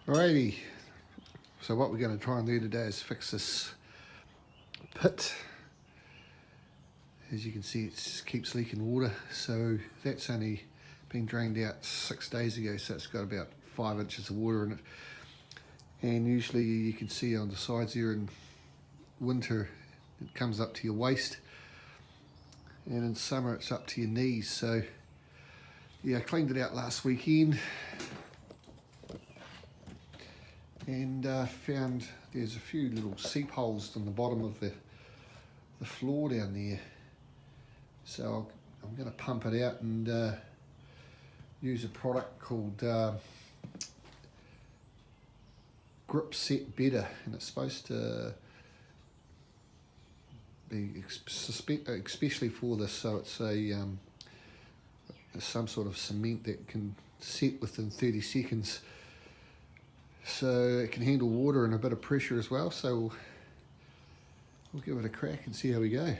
Alrighty, so what we're going to try and do today is fix this pit. As you can see, it keeps leaking water, so that's only been drained out 6 days ago, so it's got about 5 inches of water in it. And usually you can see on the sides here in winter it comes up to your waist, and in summer it's up to your knees. So yeah, I cleaned it out last weekend and found there's a few little seep holes on the bottom of the floor down there. So I'm going to pump it out and use a product called Grip Set Better, and it's supposed to be especially for this, so it's some sort of cement that can set within 30 seconds. So it can handle water and a bit of pressure as well, so we'll give it a crack and see how we go.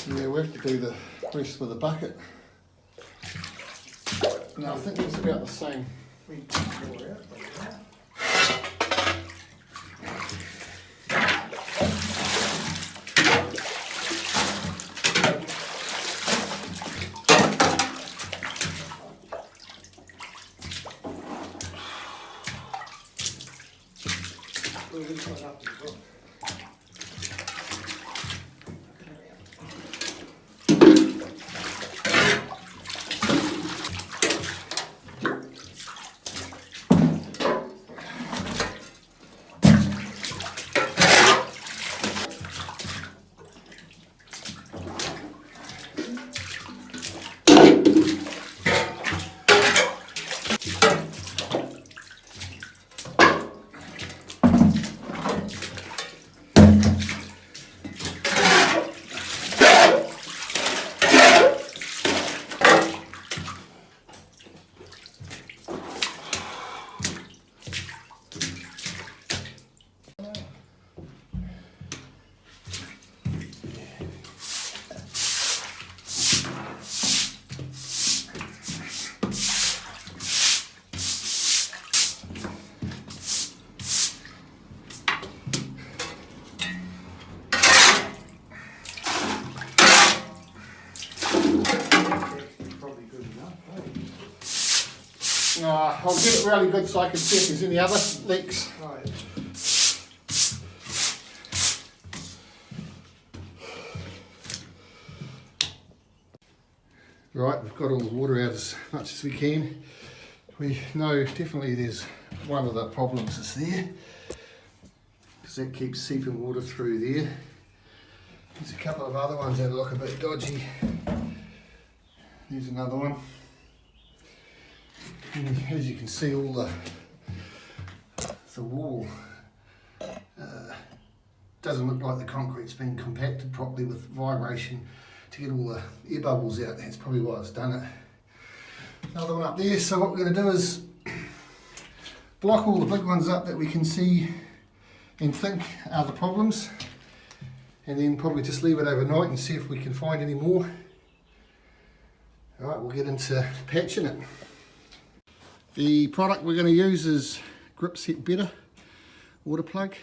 Yeah, we have to do the rest with a bucket. No, I think it's about the same. I'll get it really good so I can see if there's any other leaks. Right, we've got all the water out as much as we can. We know definitely there's one of the problems is there, because that keeps seeping water through there. There's a couple of other ones that look a bit dodgy. There's another one. And as you can see, all the wall doesn't look like the concrete's been compacted properly with vibration to get all the air bubbles out. That's probably why it's done it. Another one up there. So what we're going to do is block all the big ones up that we can see and think are the problems, and then probably just leave it overnight and see if we can find any more. Alright, we'll get into patching it. The product we're going to use is Grip Set Better water plug.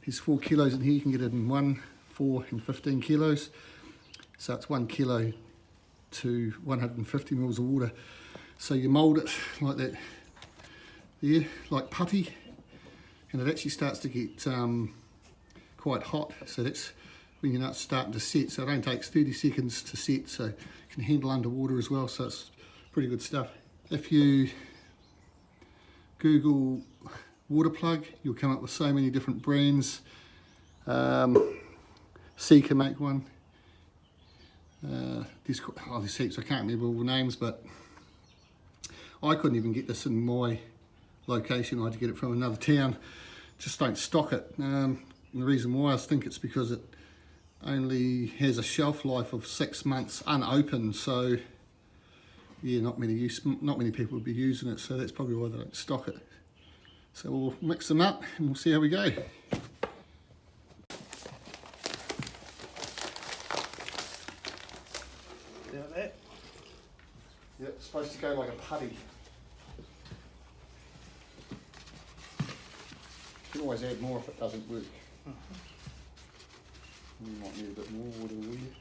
There's 4 kilos in here. You can get it in 1, 4 and 15 kilos. So it's 1 kilo to 150 mils of water. So you mould it like that there, like putty, and it actually starts to get quite hot. So that's when you know it's starting to set. So it only takes 30 seconds to set, so it can handle underwater as well. So it's pretty good stuff. If you Google water plug, you'll come up with so many different brands. Seeker make one. There's heaps, I can't remember all the names, but I couldn't even get this in my location. I had to get it from another town. Just don't stock it. And the reason why, I think it's because it only has a shelf life of 6 months unopened, so yeah, not many people would be using it, so that's probably why they don't stock it. So we'll mix them up and we'll see how we go. That? Yeah, it's supposed to go like a putty. You can always add more if it doesn't work. You might need a bit more water, will you?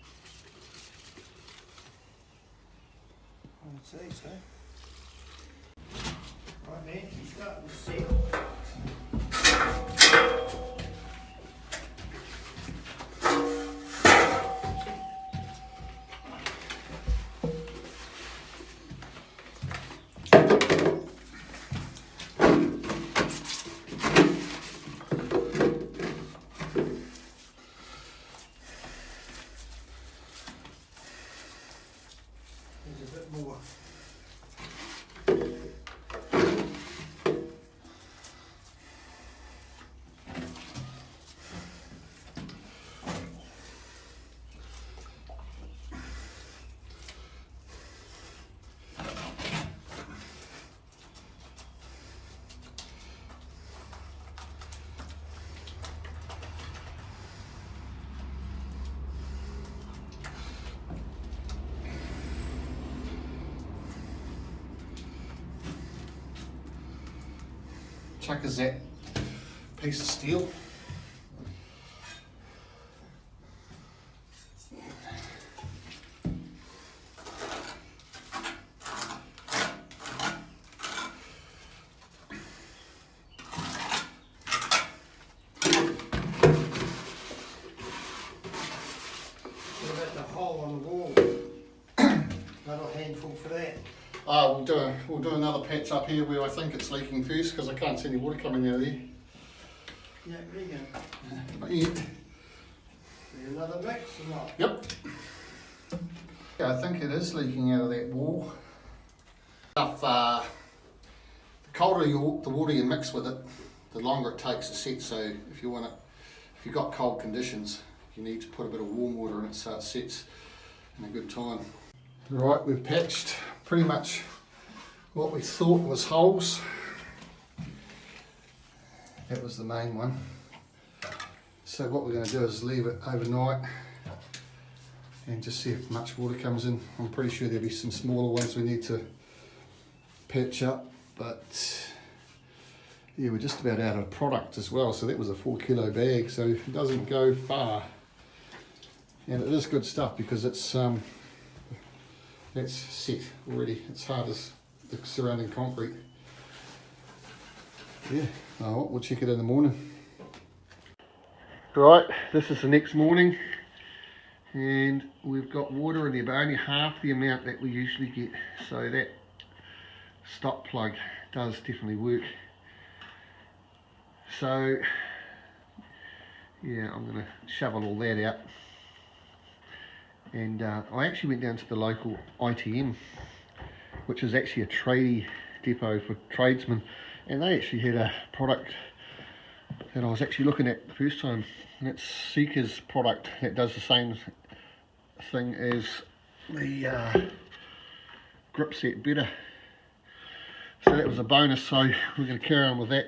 I would say so. Right, man, you start with set. There's a bit more. Chuck is that piece of steel. What about the hole on the wall? Another handful for that. We'll do another patch up here where I think it's leaking first, because I can't see any water coming out of there. Yeah, there you go. Not yet. Need another mix or not? Yep. Yeah, I think it is leaking out of that wall. The colder the water you mix with it, the longer it takes to set. So if you've got cold conditions, you need to put a bit of warm water in it so it sets in a good time. Right, we've patched pretty much what we thought was holes. That was the main one. So what we're going to do is leave it overnight and just see if much water comes in. I'm pretty sure there'll be some smaller ones we need to patch up, but yeah, we're just about out of product as well. So that was a 4 kilo bag, so it doesn't go far. And it is good stuff because it's set already. It's hard as the surrounding concrete. Yeah, we'll check it in the morning. Right, this is the next morning, and we've got water in there, but only half the amount that we usually get. So that stop plug does definitely work. So yeah, I'm going to shovel all that out. And I actually went down to the local ITM, which is actually a tradie depot for tradesmen, and they actually had a product that I was actually looking at the first time, and it's Seeker's product that does the same thing as the grip set better. So that was a bonus, so we're going to carry on with that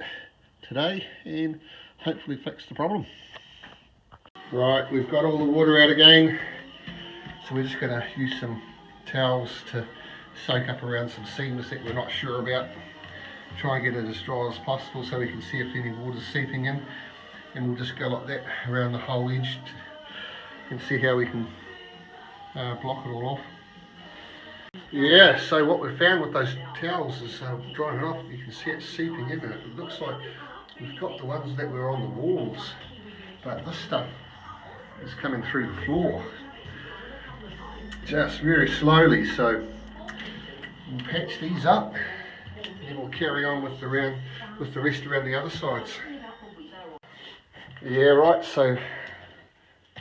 today and hopefully fix the problem. Right, we've got all the water out again, so we're just going to use some towels to soak up around some seams that we're not sure about. Try and get it as dry as possible so we can see if any water's seeping in, and we'll just go like that around the whole edge and see how we can block it all off. Yeah, so what we found with those towels is drying it off, you can see it seeping in, and it looks like we've got the ones that were on the walls, but this stuff is coming through the floor just very slowly. So we'll patch these up and we'll carry on with the rest around the other sides. Yeah, right, so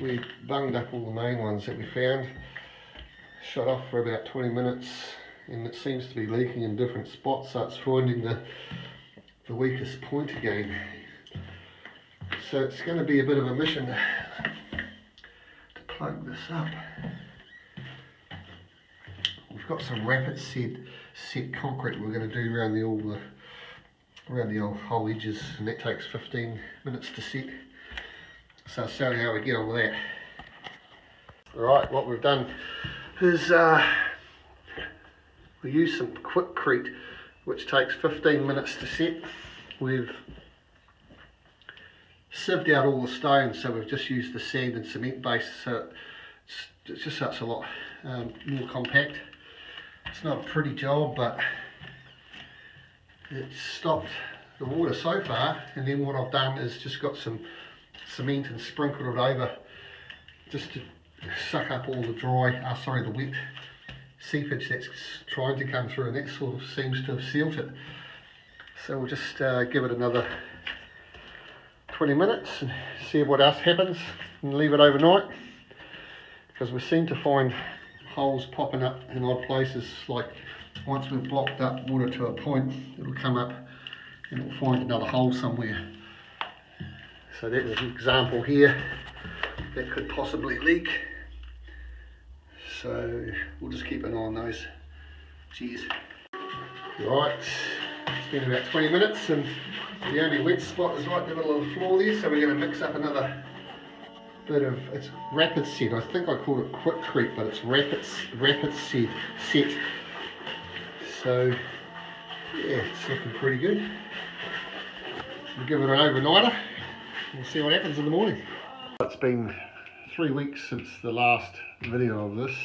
we bunged up all the main ones that we found, shut off for about 20 minutes, and it seems to be leaking in different spots, so it's finding the weakest point again. So it's going to be a bit of a mission to plug this up. We've got some rapid set concrete we're going to do around the old hole edges, and that takes 15 minutes to set. So I'll show you how we get on with that. Right, what we've done is we use some Quikrete, which takes 15 minutes to set. We've sieved out all the stones, so we've just used the sand and cement base, so it's just so it's a lot more compact. It's not a pretty job, but it's stopped the water so far, and then what I've done is just got some cement and sprinkled it over just to suck up all the the wet seepage that's trying to come through, and that sort of seems to have sealed it. So we'll just give it another 20 minutes and see what else happens, and leave it overnight, because we seem to find holes popping up in odd places. Like once we've blocked up water to a point, it'll come up and it'll find another hole somewhere. So that's an example here that could possibly leak. So we'll just keep an eye on those. Cheers. Right, it's been about 20 minutes and the only wet spot is right in the middle of the floor there, so we're going to mix up another bit of, it's rapid set. I think I called it Quikrete, but it's rapid set. So yeah, it's looking pretty good. We'll give it an overnighter. We'll see what happens in the morning. It's been 3 weeks since the last video of this,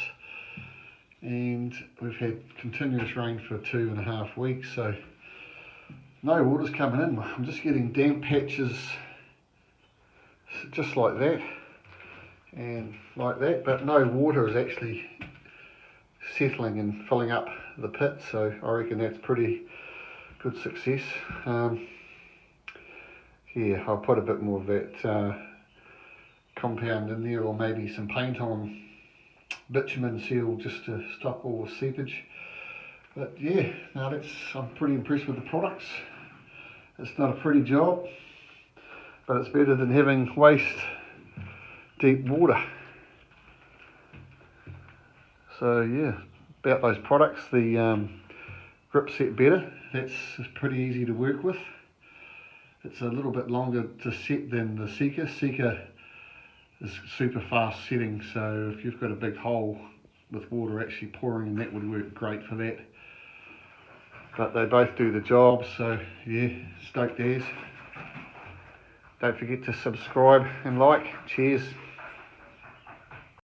and we've had continuous rain for 2.5 weeks, so no water's coming in. I'm just getting damp patches just like that and like that, but no water is actually settling and filling up the pit, so I reckon that's pretty good success. Yeah, I'll put a bit more of that compound in there, or maybe some paint on bitumen seal just to stop all the seepage. But yeah, no, I'm pretty impressed with the products. It's not a pretty job, but it's better than having waist deep water. So yeah, about those products, the Grip Set Better, that's pretty easy to work with. It's a little bit longer to set than the Sika. Sika is super fast setting, so if you've got a big hole with water actually pouring in, that would work great for that. But they both do the job, so yeah, stoked as. Don't forget to subscribe and like. Cheers.